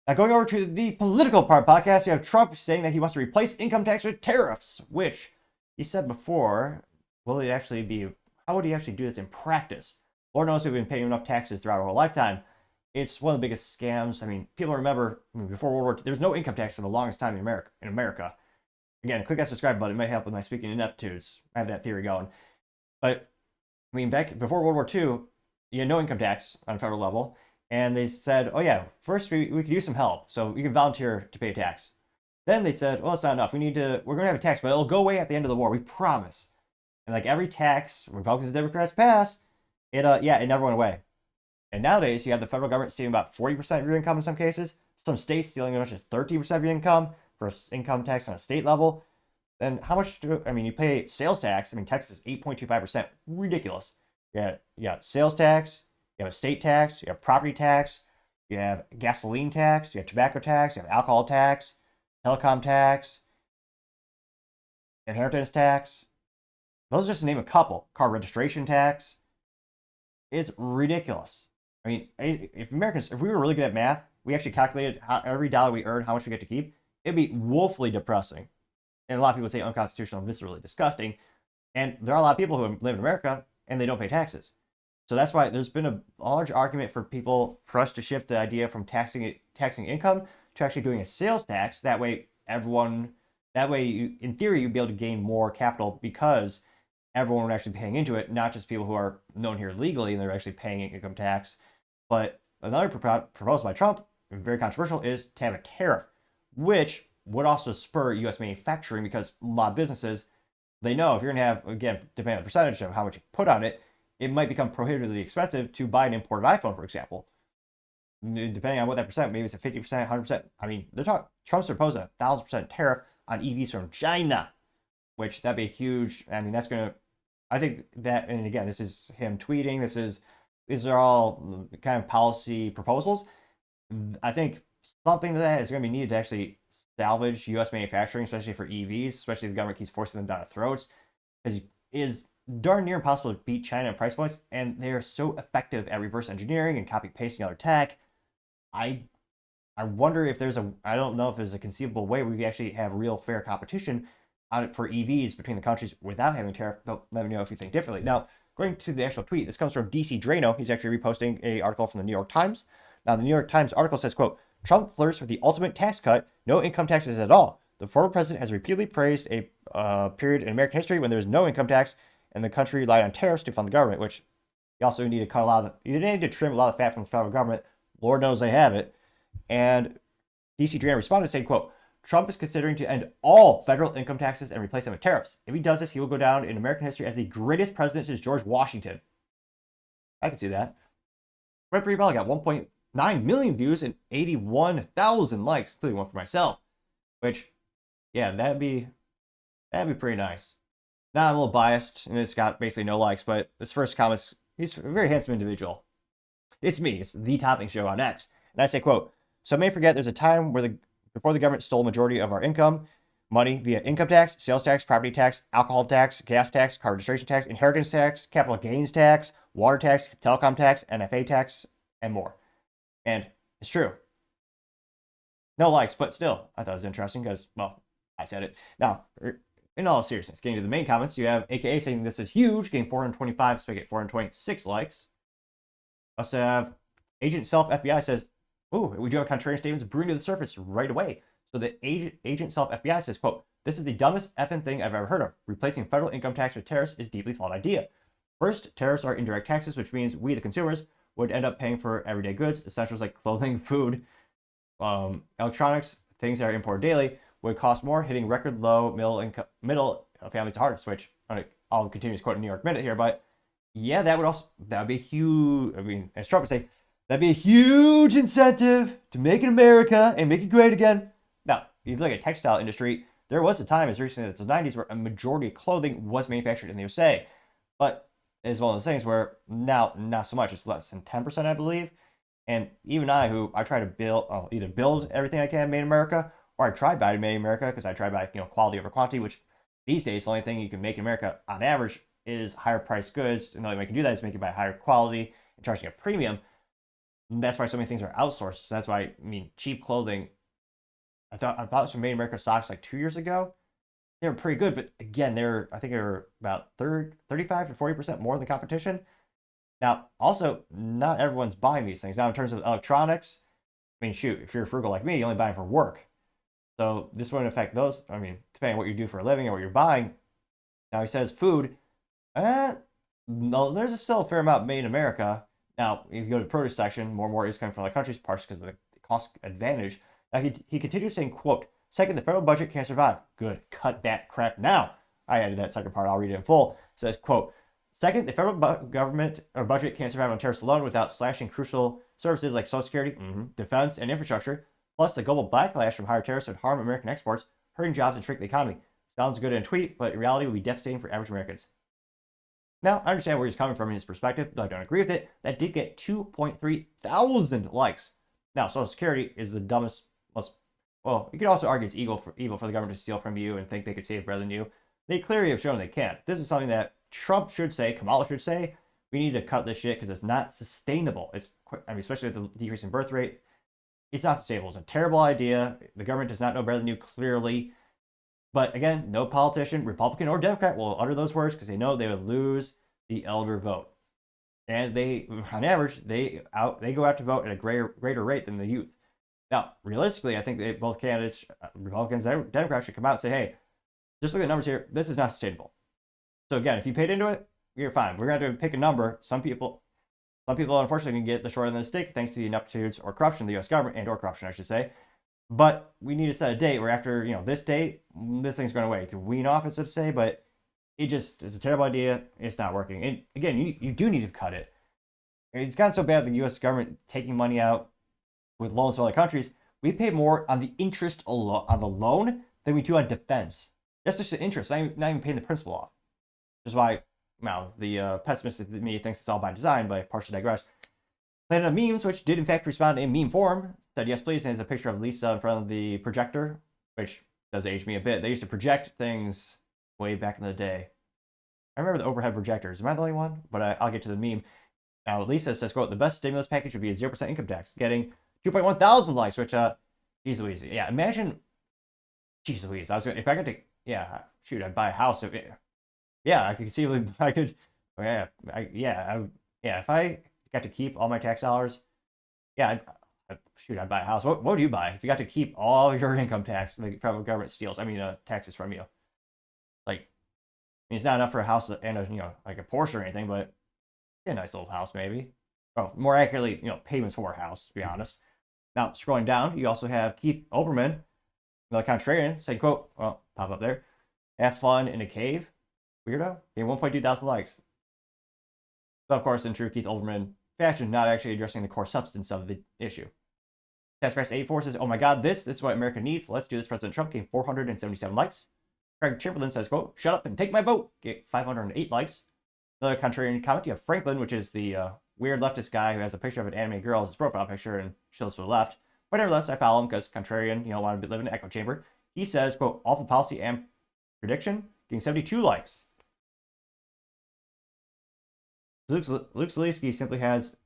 Now, going over to the political part podcast, you have Trump saying that he wants to replace income tax with tariffs, which he said before, will he actually be, how would he actually do this in practice? Lord knows we've been paying enough taxes throughout our whole lifetime. It's one of the biggest scams. I mean, people remember before World War II, there was no income tax for the longest time in America. Again, click that subscribe button. It might help with my speaking ineptitudes. I have that theory going. But I mean, back before World War II, you had no income tax on a federal level, and they said, "Oh yeah, first we could use some help, so you can volunteer to pay a tax." Then they said, "Well, it's not enough. We're going to have a tax, but it'll go away at the end of the war. We promise." And like every tax Republicans and Democrats passed, it never went away. And nowadays, you have the federal government stealing about 40% of your income in some cases. Some states stealing as much as 13% of your income for income tax on a state level. Then how much you pay sales tax? I mean, Texas is 8.25%. Ridiculous. Yeah, sales tax, you have a state tax, you have property tax, you have gasoline tax, you have tobacco tax, you have alcohol tax, telecom tax, inheritance tax. Those are just to name a couple. Car registration tax. It's ridiculous. I mean, if we were really good at math, we actually calculated how every dollar we earn, how much we get to keep, it'd be woefully depressing. And a lot of people would say unconstitutional and viscerally disgusting. And there are a lot of people who live in America and they don't pay taxes. So that's why there's been a large argument for us to shift the idea from taxing income to actually doing a sales tax. That way, in theory, you'd be able to gain more capital because everyone would actually be paying into it, not just people who are known here legally and they're actually paying income tax. But another proposal by Trump, very controversial, is to have a tariff, which would also spur U.S. manufacturing because a lot of businesses, they know if you're going to have, again, depending on the percentage of how much you put on it, it might become prohibitively expensive to buy an imported iPhone, for example. Depending on what that percent, maybe it's a 50%, 100%. I mean, Trump's proposed a 1,000% tariff on EVs from China, which that'd be huge. I mean, that's going to, I think that, and again, this is him tweeting. These are all kind of policy proposals. I think something that is going to be needed to actually salvage U.S. manufacturing, especially for EVs, especially if the government keeps forcing them down our throats, because it is darn near impossible to beat China in price points, and they are so effective at reverse engineering and copy pasting other tech. I wonder if I don't know if there's a conceivable way we could actually have real fair competition on it for EVs between the countries without having a tariff. But let me know if you think differently. Now, going to the actual tweet, this comes from DC Drano. He's actually reposting a article from the New York Times. Now, the New York Times article says, quote, Trump flirts with the ultimate tax cut, no income taxes at all. The former president has repeatedly praised a period in American history when there was no income tax and the country relied on tariffs to fund the government, which you also need to you need to trim a lot of fat from the federal government. Lord knows they have it. And DC Drano responded saying, quote, Trump is considering to end all federal income taxes and replace them with tariffs. If he does this, he will go down in American history as the greatest president since George Washington. I can see that. Red Pretty Bell got 1.9 million views and 81,000 likes, including one for myself. Which, yeah, that'd be pretty nice. Now I'm a little biased, and it's got basically no likes, but this first comment, he's a very handsome individual. It's me. It's the Topping Show on X. And I say, quote, some may forget there's a time before the government stole a majority of our money via income tax, sales tax, property tax, alcohol tax, gas tax, car registration tax, inheritance tax, capital gains tax, water tax, telecom tax, NFA tax, and more. And it's true. No likes, but still, I thought it was interesting because, well, I said it. Now, in all seriousness, getting to the main comments, you have AKA saying this is huge, getting 425, so I get 426 likes. Also have Agent Self FBI says, oh, we do have contrarian statements brewing to the surface right away. So the Agent Self FBI says, quote, this is the dumbest effing thing I've ever heard of. Replacing federal income tax with tariffs is a deeply flawed idea. First, tariffs are indirect taxes, which means we, the consumers, would end up paying for everyday goods, essentials like clothing, food, electronics, things that are imported daily, would cost more, hitting record low middle families the hardest, which I'll continue to quote a New York Minute here, but yeah, that would be huge. I mean, as Trump would say, that'd be a huge incentive to make it America and make it great again. Now, if you look at the textile industry, there was a time as recently as the 90s where a majority of clothing was manufactured in the USA. But it's one of those things where now, not so much. It's less than 10%, I believe. And even I try to either build everything I can made in America, or I try buy made in America because I try buy quality over quantity, which these days the only thing you can make in America on average is higher priced goods. And the only way you can do that is make it by higher quality and charging a premium. And that's why so many things are outsourced. So that's why, I mean, cheap clothing. I bought some Made in America socks like 2 years ago. They were pretty good, but again, I think they're about 35 to 40% more than the competition. Now, also, not everyone's buying these things. Now, in terms of electronics, I mean, shoot, if you're frugal like me, you only buy them for work. So this wouldn't affect those. I mean, depending on what you do for a living or what you're buying. Now, he says food. No, there's still a fair amount made in America. Now, if you go to the produce section, more and more is coming from other countries, partially because of the cost advantage. Now, he continues saying, quote, second, the federal budget can't survive. Good. Cut that crap now. I added that second part. I'll read it in full. It says, quote, second, the federal government or budget can't survive on tariffs alone without slashing crucial services like Social Security, defense, and infrastructure. Plus, the global backlash from higher tariffs would harm American exports, hurting jobs and shrink the economy. Sounds good in a tweet, but in reality would be devastating for average Americans. Now, I understand where he's coming from in his perspective, though I don't agree with it. That did get 2.3 thousand likes. Now, Social Security is the dumbest, well, you could also argue it's evil for the government to steal from you and think they could save better than you. They clearly have shown they can't. This is something that Trump should say, Kamala should say, we need to cut this shit because it's not sustainable. Especially with the decrease in birth rate, it's not sustainable. It's a terrible idea. The government does not know better than you, clearly. But again, no politician, Republican or Democrat, will utter those words because they know they would lose the elder vote. And they, on average, they go out to vote at a greater rate than the youth. Now, realistically, I think that both candidates, Republicans and Democrats, should come out and say, hey, just look at the numbers here. This is not sustainable. So again, if you paid into it, you're fine. We're going to have to pick a number. Some people, unfortunately, can get the short end of the stick thanks to the ineptitudes or corruption of the U.S. government, and or corruption, I should say. But we need to set a date where after, this date, this thing's going away. You can wean off it, so to say, but it's a terrible idea. It's not working. And again, you do need to cut it. It's gotten so bad, the U.S. government taking money out with loans from other countries, we pay more on the interest on the loan than we do on defense. That's just the interest, not even paying the principal off. Which is why, the pessimistic me thinks it's all by design, but I partially digress. Planet of Memes, which did in fact respond in meme form, said yes please, and there's a picture of Lisa in front of the projector, which does age me a bit. They used to project things way back in the day. I remember the overhead projectors. Am I the only one? But I'll get to the meme. Now, Lisa says, quote, the best stimulus package would be a 0% income tax, getting 2.1 thousand likes, which, geez Louise. Yeah, imagine, geez Louise. If I got to, yeah, shoot, I'd buy a house. I could see, if I got to keep all my tax dollars, I'd buy a house. What would you buy if you got to keep all your income tax the federal government steals? Taxes from you. Like, it's not enough for a house and like a Porsche or anything, but a nice little house maybe. Oh, more accurately, payments for a house, to be honest. Now, scrolling down, you also have Keith Olbermann, the contrarian, saying, quote, well, pop up there, have fun in a cave, weirdo, getting 1.2 thousand likes. So, of course, in true Keith Olbermann fashion, not actually addressing the core substance of the issue. Taskpress 84 says, oh my god, this is what America needs. Let's do this. President Trump gained 477 likes. Craig Chamberlain says, quote, shut up and take my vote. Get 508 likes. Another contrarian comment, you have Franklin, which is the weird leftist guy who has a picture of an anime girl as his profile picture and chills to the left. But nevertheless, I follow him because contrarian, want to live in an echo chamber. He says, quote, awful policy and prediction, getting 72 likes. Luke Zaleski simply has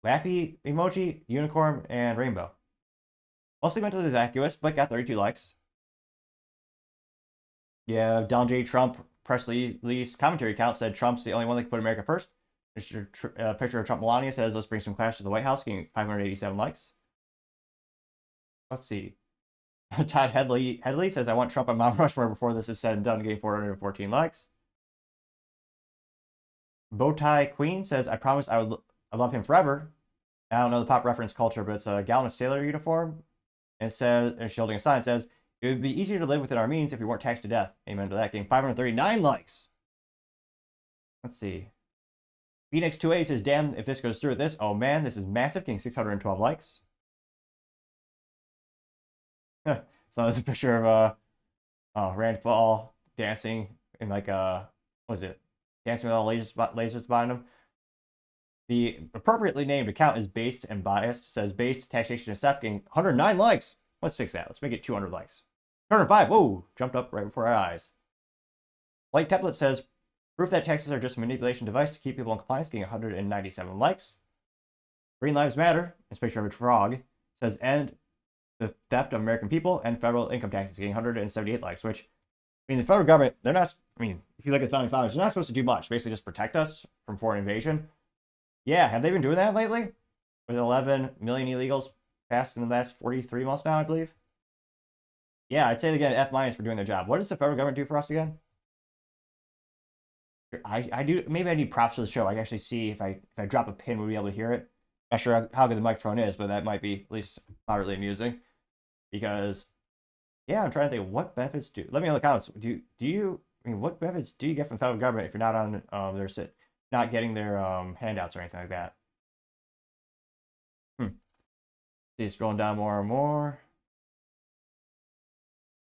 laughy emoji, unicorn, and rainbow. Mostly mentally vacuous, but got 32 likes. Yeah, Donald J. Trump press release commentary account said Trump's the only one that can put America first. Picture of Trump Melania says, let's bring some clash to the White House, getting 587 likes. Let's see. Todd Headley says, I want Trump on Mount Rushmore before this is said and done, getting 414 likes. Bowtie Queen says, I promise I love him forever. I don't know the pop reference culture, but it's a gal in a sailor uniform. And it says, and she's holding a sign that says, it would be easier to live within our means if we weren't taxed to death. Amen to that. Getting 539 likes. Let's see. Phoenix 2A says, damn, if this goes through with this, oh man, this is massive. Getting 612 likes. So there's a picture of Rand Paul dancing in like what was it? Dancing with all lasers behind him. The appropriately named account is Based and Biased. Says based taxation is getting 109 likes. Let's fix that. Let's make it 200 likes. 205. Whoa, jumped up right before our eyes. Light Template says proof that taxes are just a manipulation device to keep people in compliance, getting 197 likes. Green Lives Matter, especially Average Frog, says end the theft of American people and federal income taxes, getting 178 likes, which, I mean, the federal government, they're not, I mean, if you look at the founding fathers, they're not supposed to do much, basically just protect us from foreign invasion. Yeah, have they been doing that lately? With 11 million illegals passed in the last 43 months now, I believe. Yeah, I'd say again, F- for doing their job. What does the federal government do for us again? I do, maybe I need props for the show. I can actually see if I drop a pin, we'll be able to hear it. Not sure how good the microphone is, but that might be at least moderately amusing. Because, yeah, I'm trying to think, what benefits do, let me know in the comments. Do you, I mean, what benefits do you get from the federal government if you're not on their sit, not getting their handouts or anything like that? See, scrolling down more and more.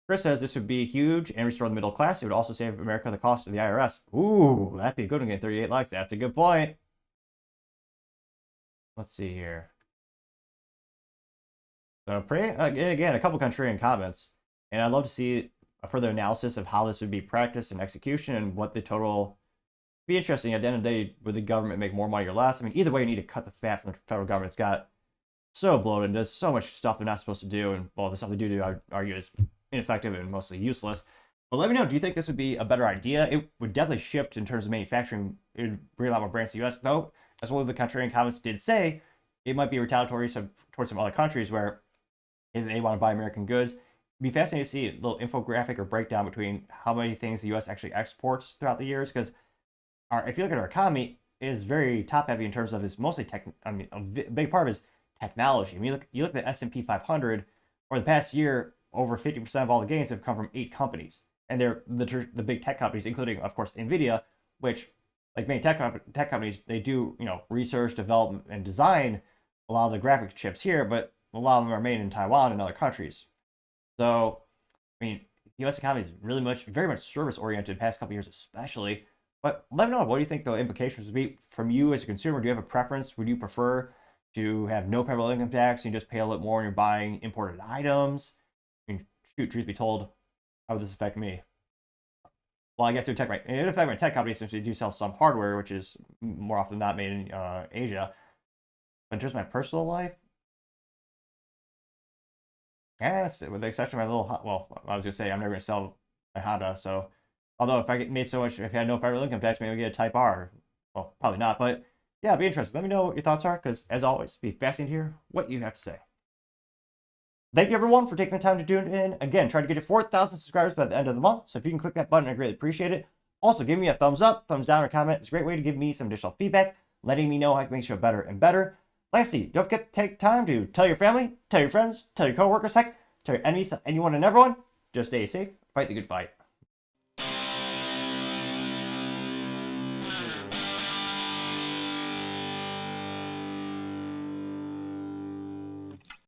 Chris says this would be huge and restore the middle class. It would also save America the cost of the IRS. Ooh, that'd be a good one. Getting 38 likes. That's a good point. Let's see here. So, again, a couple contrarian comments. And I'd love to see a further analysis of how this would be practiced and execution and what the total... Be interesting. At the end of the day, would the government make more money or less? I mean, either way, you need to cut the fat from the federal government. It's got so bloated and does so much stuff they're not supposed to do. And, well, the stuff they do, I argue, is ineffective and mostly useless. But let me know, do you think this would be a better idea? It would definitely shift in terms of manufacturing. It would bring a lot more brands to the U.S. Though, as one of the contrarian comments did say, it might be retaliatory towards some other countries where if they want to buy American goods. It'd be fascinating to see a little infographic or breakdown between how many things the U.S. actually exports throughout the years. Because if you look at our economy, it is very top heavy in terms of it's mostly tech. I mean, a big part of it is technology. I mean, you look at the S&P 500 over the past year, over 50% of all the gains have come from 8 companies. And they're the big tech companies, including, of course, NVIDIA, which, like many tech companies, they do, research, development, and design a lot of the graphic chips here, but a lot of them are made in Taiwan and other countries. So, I mean, the U.S. economy is very much service-oriented past couple years especially. But let me know, what do you think the implications would be from you as a consumer? Do you have a preference? Would you prefer to have no federal income tax and you just pay a little more when you're buying imported items? I mean, shoot, truth be told, how would this affect me? Well, I guess it would affect my tech company since we do sell some hardware, which is more often not made in Asia. But in terms of my personal life, yes, with the exception of my little, well, I was gonna say I'm never gonna sell my Honda. So, although if I made so much, if I had no federal income tax, maybe I'd get a Type R. Well, probably not, but yeah, it'd be interesting. Let me know what your thoughts are, because as always, it'd be fascinating to hear what you have to say. Thank you, everyone, for taking the time to tune in. Again, trying to get to 4,000 subscribers by the end of the month. So if you can click that button, I greatly appreciate it. Also, give me a thumbs up, thumbs down, or comment. It's a great way to give me some additional feedback, letting me know how I can make the show better and better. Lastly, don't forget to take time to tell your family, tell your friends, tell your coworkers, heck, tell your enemies, anyone and everyone. Just stay safe, fight the good fight.